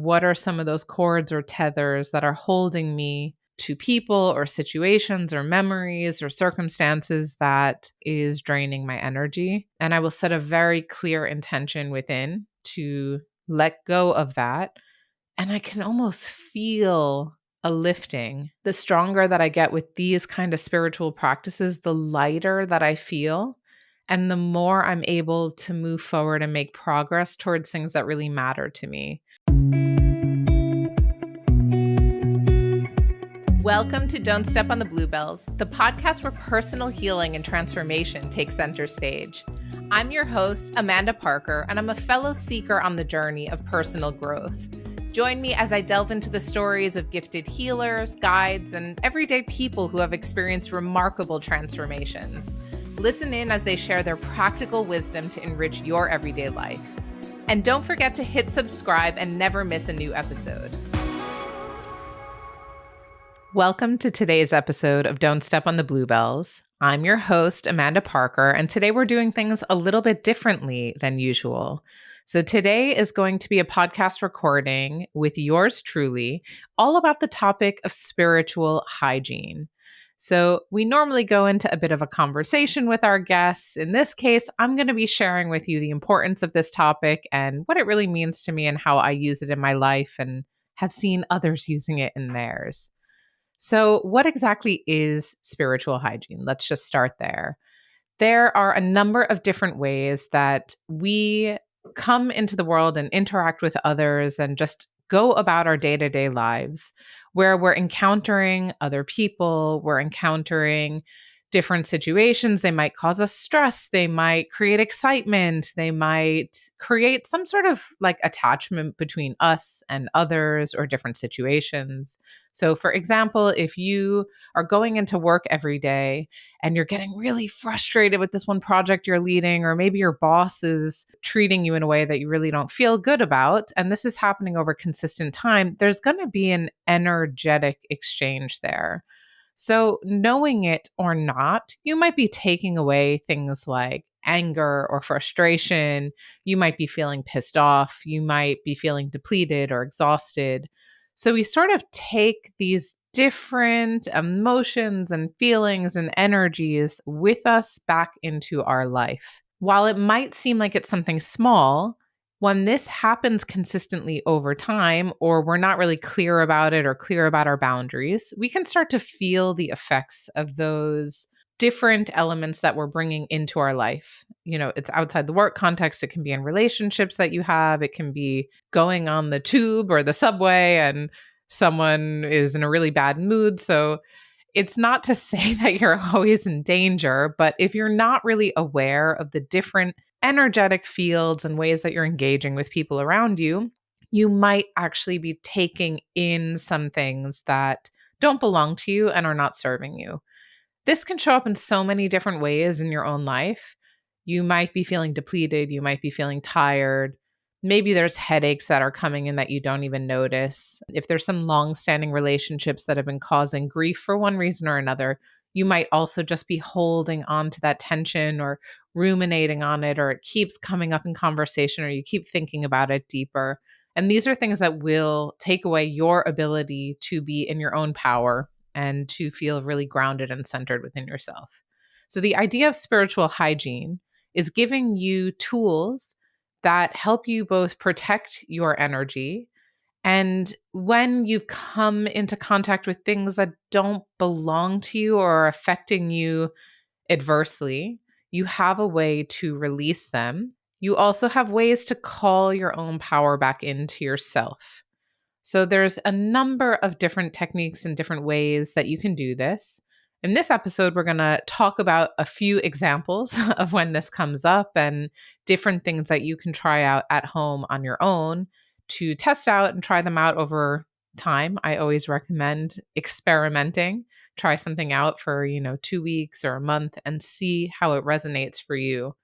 what are some of those cords or tethers that are holding me to people or situations or memories or circumstances that is draining my energy. And I will set a very clear intention within to let go of that. And I can almost feel a lifting. The stronger that I get with these kind of spiritual practices, the lighter that I feel. And the more I'm able to move forward and make progress towards things that really matter to me. Welcome to Don't Step on the Bluebells, the podcast where personal healing and transformation take center stage. I'm your host, Amanda Parker, and I'm a fellow seeker on the journey of personal growth. Join me as I delve into the stories of gifted healers, guides, and everyday people who have experienced remarkable transformations. Listen in as they share their practical wisdom to enrich your everyday life. And don't forget to hit subscribe and never miss a new episode. Welcome to today's episode of Don't Step on the Bluebells. I'm your host, Amanda Parker, and today we're doing things a little bit differently than usual. So today is going to be a podcast recording with yours truly, all about the topic of spiritual hygiene. So we normally go into a bit of a conversation with our guests. In this case, I'm going to be sharing with you the importance of this topic and what it really means to me and how I use it in my life and have seen others using it in theirs. So, what exactly is spiritual hygiene? Let's just start there. There are a number of different ways that we come into the world and interact with others and just go about our day-to-day lives where we're encountering other people, we're encountering different situations. They might cause us stress. They might create excitement. They might create some sort of like attachment between us and others or different situations. So, for example, if you are going into work every day and you're getting really frustrated with this one project you're leading, or maybe your boss is treating you in a way that you really don't feel good about, and this is happening over consistent time, there's going to be an energetic exchange there. So, knowing it or not, you might be taking away things like anger or frustration. You might be feeling pissed off. You might be feeling depleted or exhausted. So, we sort of take these different emotions and feelings and energies with us back into our life. While it might seem like it's something small, when this happens consistently over time, or we're not really clear about it or clear about our boundaries, we can start to feel the effects of those different elements that we're bringing into our life. You know, it's outside the work context. It can be in relationships that you have. It can be going on the tube or the subway and someone is in a really bad mood. So it's not to say that you're always in danger, but if you're not really aware of the different energetic fields and ways that you're engaging with people around you, you might actually be taking in some things that don't belong to you and are not serving you. This can show up in so many different ways in your own life. You might be feeling depleted. You might be feeling tired. Maybe there's headaches that are coming in that you don't even notice. If there's some long-standing relationships that have been causing grief for one reason or another, you might also just be holding on to that tension or ruminating on it, or it keeps coming up in conversation, or you keep thinking about it deeper. And these are things that will take away your ability to be in your own power and to feel really grounded and centered within yourself. So the idea of spiritual hygiene is giving you tools that help you both protect your energy, and when you've come into contact with things that don't belong to you or are affecting you adversely, you have a way to release them. You also have ways to call your own power back into yourself. So there's a number of different techniques and different ways that you can do this. In this episode, we're going to talk about a few examples of when this comes up and different things that you can try out at home on your own to test out and try them out over time. I always recommend experimenting. Try something out for, 2 weeks or a month and see how it resonates for you.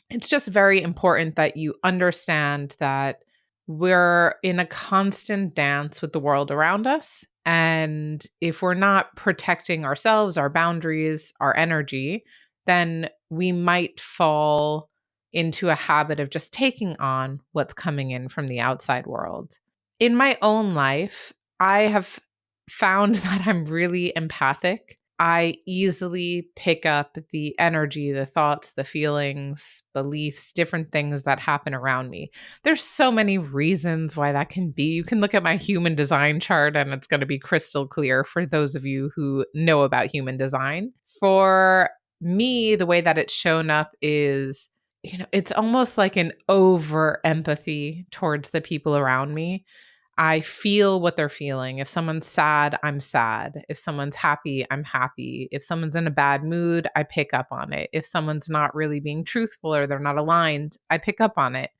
It's just very important that you understand that we're in a constant dance with the world around us. And if we're not protecting ourselves, our boundaries, our energy, then we might fall into a habit of just taking on what's coming in from the outside world. In my own life, I have found that I'm really empathic. I easily pick up the energy, the thoughts, the feelings, beliefs, different things that happen around me. There's so many reasons why that can be. You can look at my human design chart and it's going to be crystal clear for those of you who know about human design. For me, the way that it's shown up is, it's almost like an over empathy towards the people around me. I feel what they're feeling. If someone's sad, I'm sad. If someone's happy, I'm happy. If someone's in a bad mood, I pick up on it. If someone's not really being truthful or they're not aligned, I pick up on it.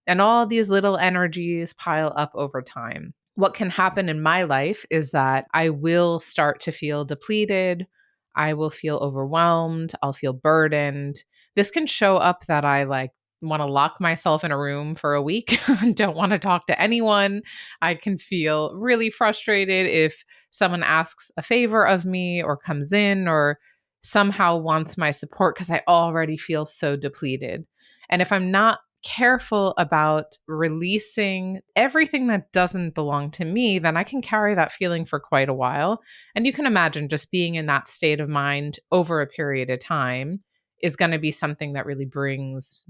And all these little energies pile up over time. What can happen in my life is that I will start to feel depleted. I will feel overwhelmed. I'll feel burdened. This can show up that I want to lock myself in a room for a week and don't want to talk to anyone. I can feel really frustrated if someone asks a favor of me or comes in or somehow wants my support because I already feel so depleted. And if I'm not careful about releasing everything that doesn't belong to me, then I can carry that feeling for quite a while. And you can imagine just being in that state of mind over a period of time is going to be something that really brings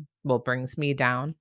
me down,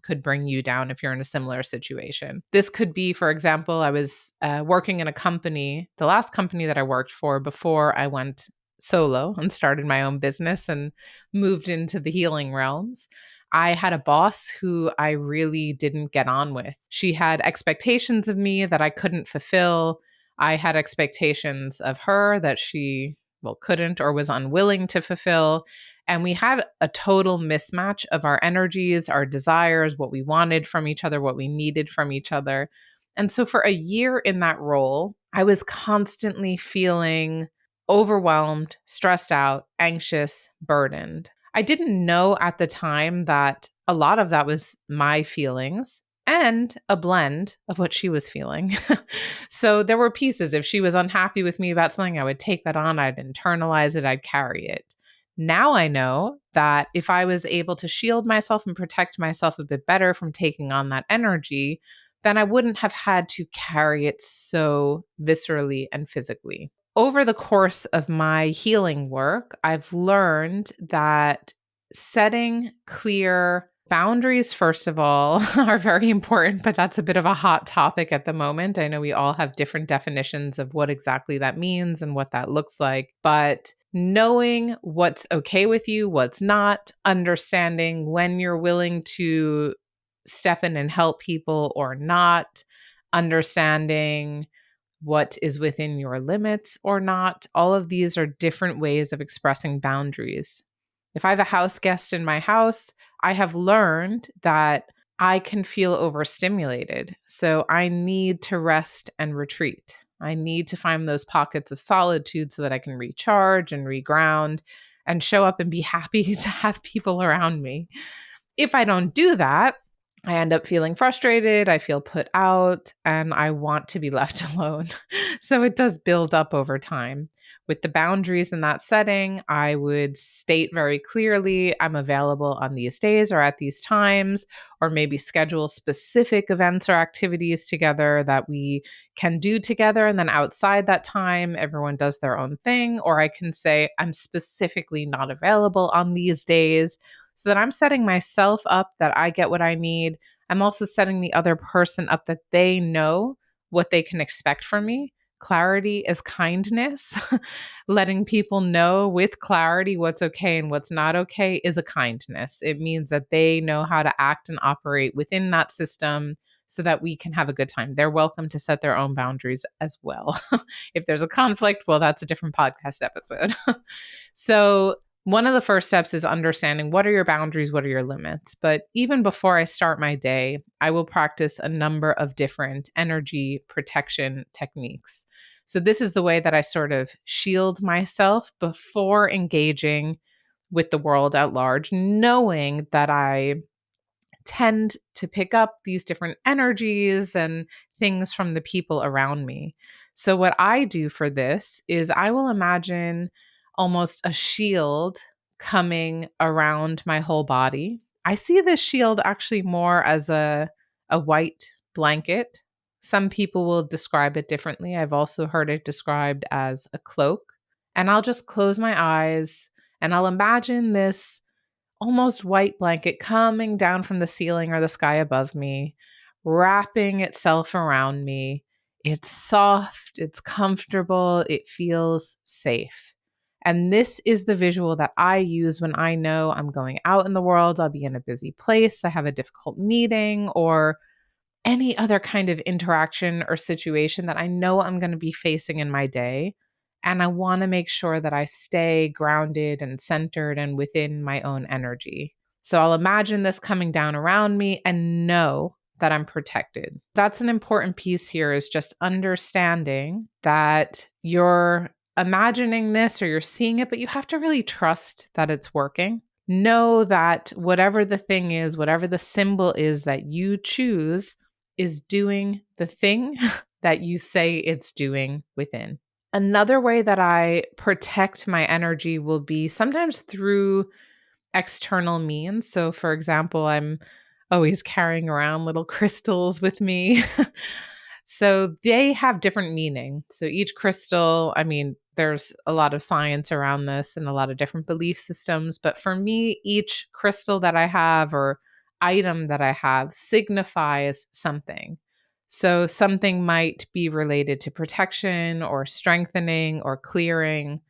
could bring you down if you're in a similar situation. This could be, for example, I was working in a company, the last company that I worked for before I went solo and started my own business and moved into the healing realms. I had a boss who I really didn't get on with. She had expectations of me that I couldn't fulfill. I had expectations of her that she couldn't or was unwilling to fulfill. And we had a total mismatch of our energies, our desires, what we wanted from each other, what we needed from each other. And so for a year in that role, I was constantly feeling overwhelmed, stressed out, anxious, burdened. I didn't know at the time that a lot of that was my feelings and a blend of what she was feeling. So there were pieces. If she was unhappy with me about something, I would take that on, I'd internalize it, I'd carry it. Now I know that if I was able to shield myself and protect myself a bit better from taking on that energy, then I wouldn't have had to carry it so viscerally and physically. Over the course of my healing work, I've learned that setting clear boundaries, first of all, are very important, but that's a bit of a hot topic at the moment. I know we all have different definitions of what exactly that means and what that looks like, but knowing what's okay with you, what's not, understanding when you're willing to step in and help people or not, understanding what is within your limits or not. All of these are different ways of expressing boundaries. If I have a house guest in my house, I have learned that I can feel overstimulated. So I need to rest and retreat. I need to find those pockets of solitude so that I can recharge and reground and show up and be happy to have people around me. If I don't do that, I end up feeling frustrated, I feel put out, and I want to be left alone. So it does build up over time. With the boundaries in that setting, I would state very clearly I'm available on these days or at these times, or maybe schedule specific events or activities together that we can do together. And then outside that time, everyone does their own thing. Or I can say, I'm specifically not available on these days, so that I'm setting myself up that I get what I need. I'm also setting the other person up that they know what they can expect from me. Clarity is kindness. Letting people know with clarity what's okay and what's not okay is a kindness. It means that they know how to act and operate within that system so that we can have a good time. They're welcome to set their own boundaries as well. If there's a conflict, well, that's a different podcast episode. So one of the first steps is understanding what are your boundaries, what are your limits. But even before I start my day, I will practice a number of different energy protection techniques. So this is the way that I sort of shield myself before engaging with the world at large, knowing that I tend to pick up these different energies and things from the people around me. So, what I do for this is I will imagine almost a shield coming around my whole body. I see this shield actually more as a white blanket Some people will describe it differently. I've also heard it described as a cloak. And I'll just close my eyes and I'll imagine this almost white blanket coming down from the ceiling or the sky above me, wrapping itself around me. It's soft, it's comfortable, it feels safe. And this is the visual that I use when I know I'm going out in the world, I'll be in a busy place, I have a difficult meeting, or any other kind of interaction or situation that I know I'm going to be facing in my day. And I want to make sure that I stay grounded and centered and within my own energy. So I'll imagine this coming down around me and know that I'm protected. That's an important piece here, is just understanding that you're imagining this or you're seeing it, but you have to really trust that it's working. Know that whatever the thing is, whatever the symbol is that you choose, is doing the thing that you say it's doing within. Another way that I protect my energy will be sometimes through external means. So, for example, I'm always carrying around little crystals with me. So they have different meaning. So each crystal, I mean, there's a lot of science around this and a lot of different belief systems. But for me, each crystal that I have or item that I have signifies something. So something might be related to protection or strengthening or clearing.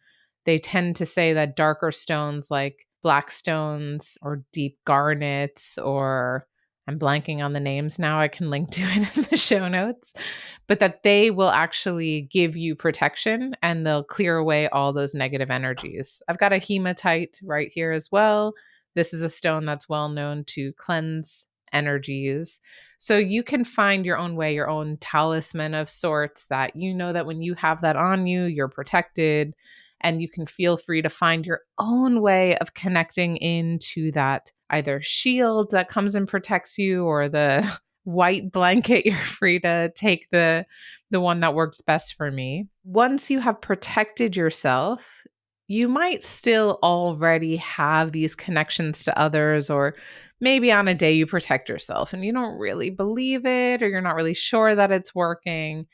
They tend to say that darker stones like black stones or deep garnets, or I'm blanking on the names now, I can link to it in the show notes, but that they will actually give you protection and they'll clear away all those negative energies. I've got a hematite right here as well. This is a stone that's well known to cleanse energies. So you can find your own way, your own talisman of sorts, that you know that when you have that on you, you're protected, and you can feel free to find your own way of connecting into that either shield that comes and protects you, or the white blanket. You're free to take the one that works best for me. Once you have protected yourself, you might still already have these connections to others, or maybe on a day you protect yourself and you don't really believe it, or you're not really sure that it's working.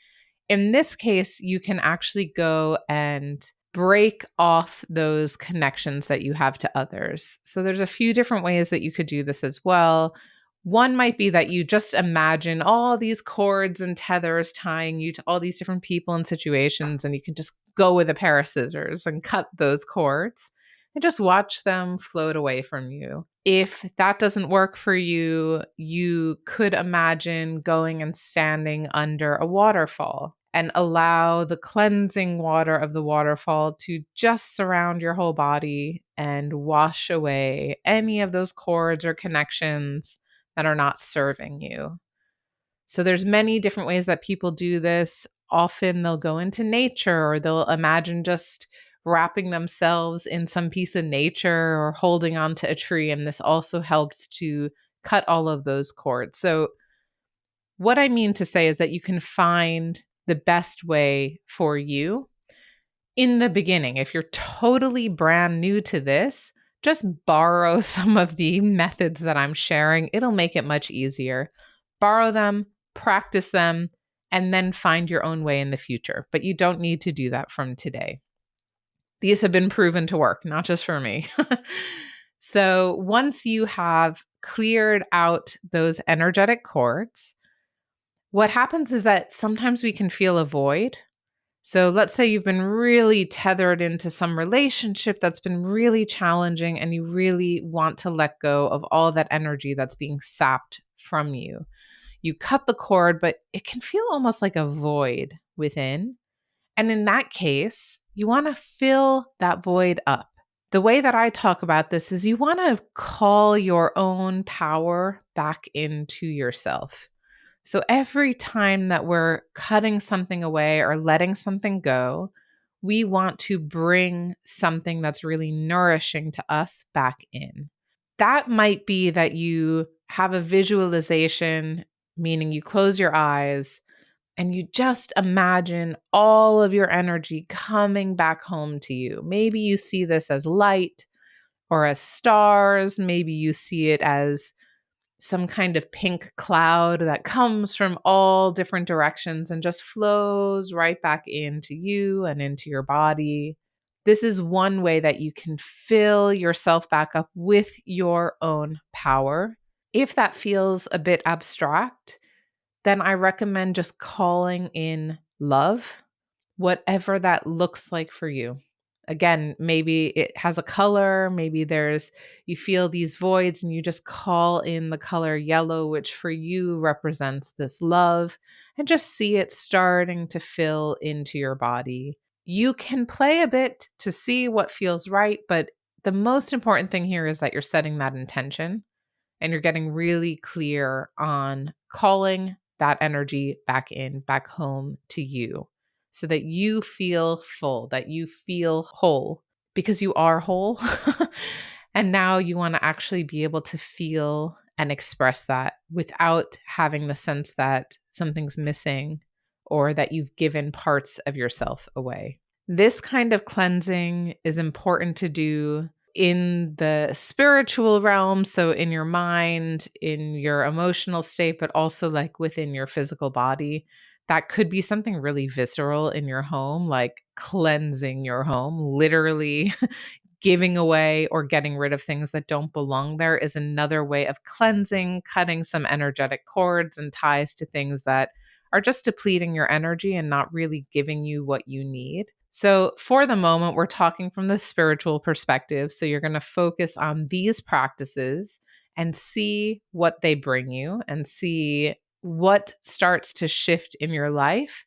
In this case, you can actually go and break off those connections that you have to others. So there's a few different ways that you could do this as well. One might be that you just imagine all these cords and tethers tying you to all these different people and situations, and you can just go with a pair of scissors and cut those cords and just watch them float away from you. If that doesn't work for you, you could imagine going and standing under a waterfall and allow the cleansing water of the waterfall to just surround your whole body and wash away any of those cords or connections that are not serving you. So there's many different ways that people do this. Often they'll go into nature, or they'll imagine just wrapping themselves in some piece of nature or holding onto a tree. And this also helps to cut all of those cords. So what I mean to say is that you can find the best way for you in the beginning. If you're totally brand new to this, just borrow some of the methods that I'm sharing. It'll make it much easier. Borrow them, practice them, and then find your own way in the future. But you don't need to do that from today. These have been proven to work, not just for me. So once you have cleared out those energetic cords, what happens is that sometimes we can feel a void. So let's say you've been really tethered into some relationship that's been really challenging, and you really want to let go of all that energy that's being sapped from you. You cut the cord, but it can feel almost like a void within. And in that case, you want to fill that void up. The way that I talk about this is you want to call your own power back into yourself. So every time that we're cutting something away or letting something go, we want to bring something that's really nourishing to us back in. That might be that you have a visualization, meaning you close your eyes and you just imagine all of your energy coming back home to you. Maybe you see this as light or as stars. Maybe you see it as some kind of pink cloud that comes from all different directions and just flows right back into you and into your body. This is one way that you can fill yourself back up with your own power. If that feels a bit abstract, then I recommend just calling in love, whatever that looks like for you. Again, maybe it has a color, maybe you feel these voids and you just call in the color yellow, which for you represents this love, and just see it starting to fill into your body. You can play a bit to see what feels right, but the most important thing here is that you're setting that intention and you're getting really clear on calling that energy back in, back home to you so that you feel full, that you feel whole because you are whole. And now you want to actually be able to feel and express that without having the sense that something's missing or that you've given parts of yourself away. This kind of cleansing is important to do in the spiritual realm, so in your mind, in your emotional state, but also like within your physical body. That could be something really visceral in your home, like cleansing your home, literally giving away or getting rid of things that don't belong there is another way of cleansing, cutting some energetic cords and ties to things that are just depleting your energy and not really giving you what you need. So, for the moment, we're talking from the spiritual perspective. So, you're going to focus on these practices and see what they bring you and see what starts to shift in your life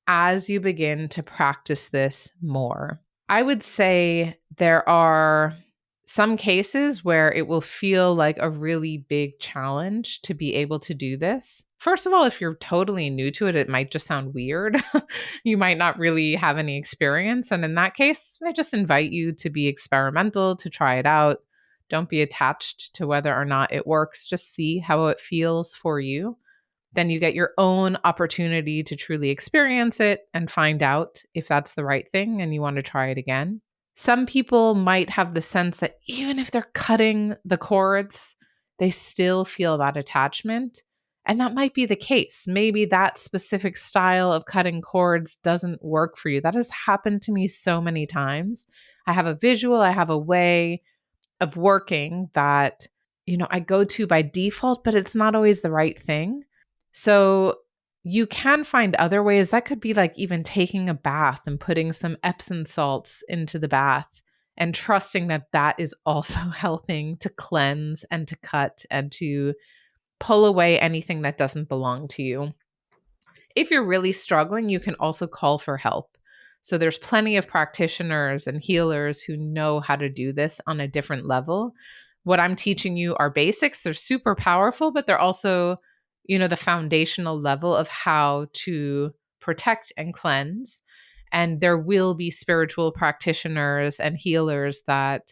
as you begin to practice this more. I would say there are some cases where it will feel like a really big challenge to be able to do this. First of all, if you're totally new to it, it might just sound weird. You might not really have any experience. And in that case, I just invite you to be experimental, to try it out. Don't be attached to whether or not it works. Just see how it feels for you. Then you get your own opportunity to truly experience it and find out if that's the right thing and you want to try it again. Some people might have the sense that even if they're cutting the cords, they still feel that attachment. And that might be the case. Maybe that specific style of cutting cords doesn't work for you. That has happened to me so many times. I have a visual, I have a way of working that, I go to by default, but it's not always the right thing. So you can find other ways. That could be like even taking a bath and putting some Epsom salts into the bath and trusting that that is also helping to cleanse and to cut and to pull away anything that doesn't belong to you. If you're really struggling, you can also call for help. So there's plenty of practitioners and healers who know how to do this on a different level. What I'm teaching you are basics. They're super powerful, but they're also, the foundational level of how to protect and cleanse. And there will be spiritual practitioners and healers that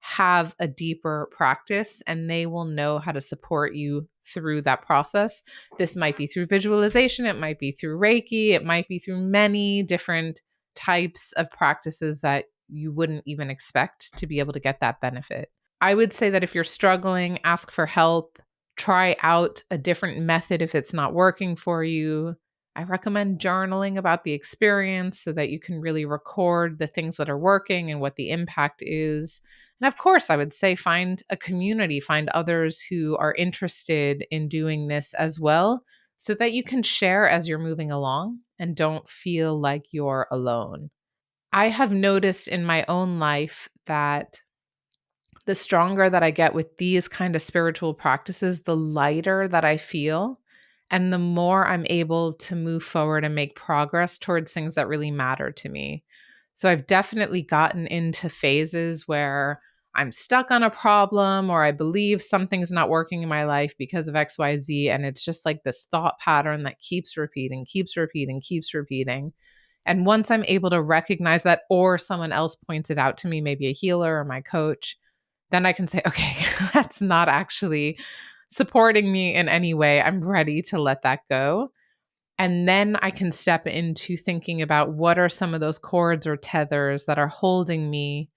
have a deeper practice and they will know how to support you through that process. This might be through visualization, it might be through Reiki, it might be through many different types of practices that you wouldn't even expect to be able to get that benefit. I would say that if you're struggling, ask for help, try out a different method if it's not working for you. I recommend journaling about the experience so that you can really record the things that are working and what the impact is. And of course, I would say find a community, find others who are interested in doing this as well, so that you can share as you're moving along and don't feel like you're alone. I have noticed in my own life that the stronger that I get with these kind of spiritual practices, the lighter that I feel, and the more I'm able to move forward and make progress towards things that really matter to me. So I've definitely gotten into phases where I'm stuck on a problem or I believe something's not working in my life because of XYZ. And it's just like this thought pattern that keeps repeating, keeps repeating, keeps repeating. And once I'm able to recognize that, or someone else points it out to me, maybe a healer or my coach, then I can say, okay, that's not actually supporting me in any way. I'm ready to let that go. And then I can step into thinking about what are some of those cords or tethers that are holding me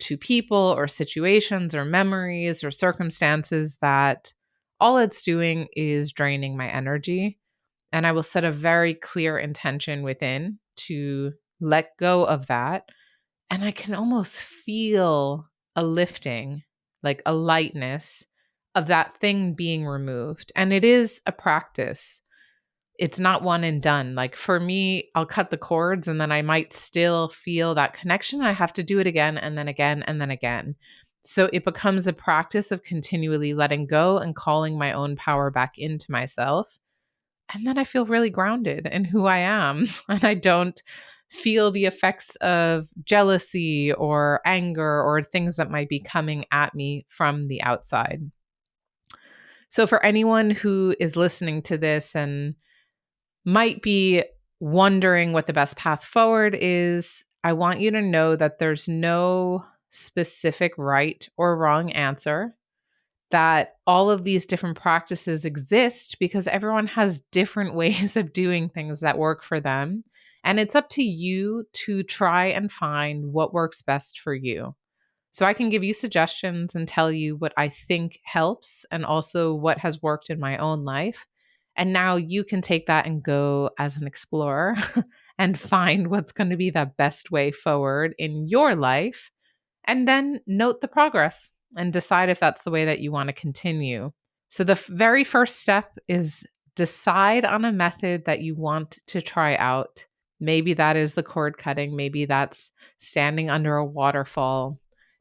to people or situations or memories or circumstances that all it's doing is draining my energy. And I will set a very clear intention within to let go of that. And I can almost feel a lifting, like a lightness of that thing being removed. And it is a practice. It's not one and done. Like for me, I'll cut the cords and then I might still feel that connection. I have to do it again and then again and then again. So it becomes a practice of continually letting go and calling my own power back into myself. And then I feel really grounded in who I am. And I don't feel the effects of jealousy or anger or things that might be coming at me from the outside. So, for anyone who is listening to this and might be wondering what the best path forward is, I want you to know that there's no specific right or wrong answer, that all of these different practices exist because everyone has different ways of doing things that work for them. And it's up to you to try and find what works best for you. So I can give you suggestions and tell you what I think helps and also what has worked in my own life. And now you can take that and go as an explorer and find what's going to be the best way forward in your life. And then note the progress and decide if that's the way that you want to continue. So the very first step is decide on a method that you want to try out. Maybe that is the cord cutting. Maybe that's standing under a waterfall.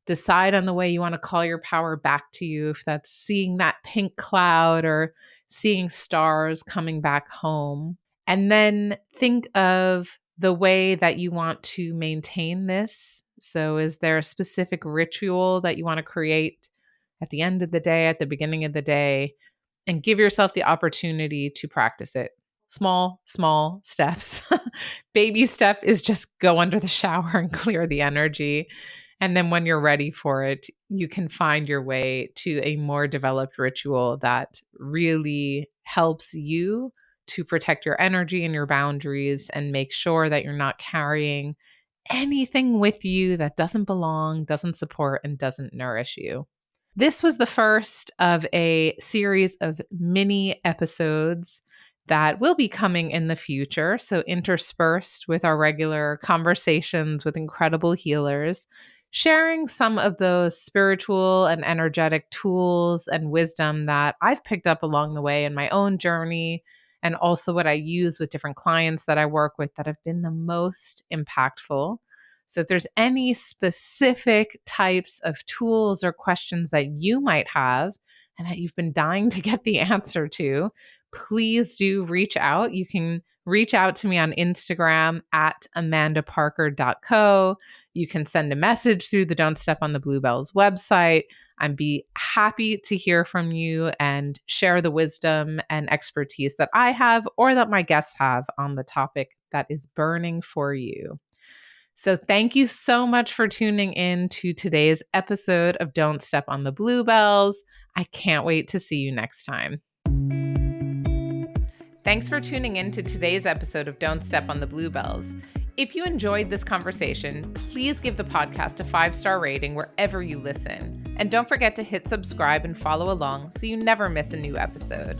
Decide on the way you want to call your power back to you, if that's seeing that pink cloud or seeing stars coming back home. And then think of the way that you want to maintain this. So, is there a specific ritual that you want to create at the end of the day, at the beginning of the day, and give yourself the opportunity to practice it? Small steps. Baby step is just go under the shower and clear the energy. And then when you're ready for it, you can find your way to a more developed ritual that really helps you to protect your energy and your boundaries and make sure that you're not carrying anything with you that doesn't belong, doesn't support, and doesn't nourish you. This was the first of a series of mini episodes that will be coming in the future. So, interspersed with our regular conversations with incredible healers, sharing some of those spiritual and energetic tools and wisdom that I've picked up along the way in my own journey, and also what I use with different clients that I work with that have been the most impactful. So if there's any specific types of tools or questions that you might have and that you've been dying to get the answer to, please do reach out. You can reach out to me on Instagram at amandaparker.co. You can send a message through the Don't Step on the Bluebells website. I'd be happy to hear from you and share the wisdom and expertise that I have or that my guests have on the topic that is burning for you. So thank you so much for tuning in to today's episode of Don't Step on the Bluebells. I can't wait to see you next time. Thanks for tuning in to today's episode of Don't Step on the Bluebells. If you enjoyed this conversation, please give the podcast a 5-star rating wherever you listen. And don't forget to hit subscribe and follow along so you never miss a new episode.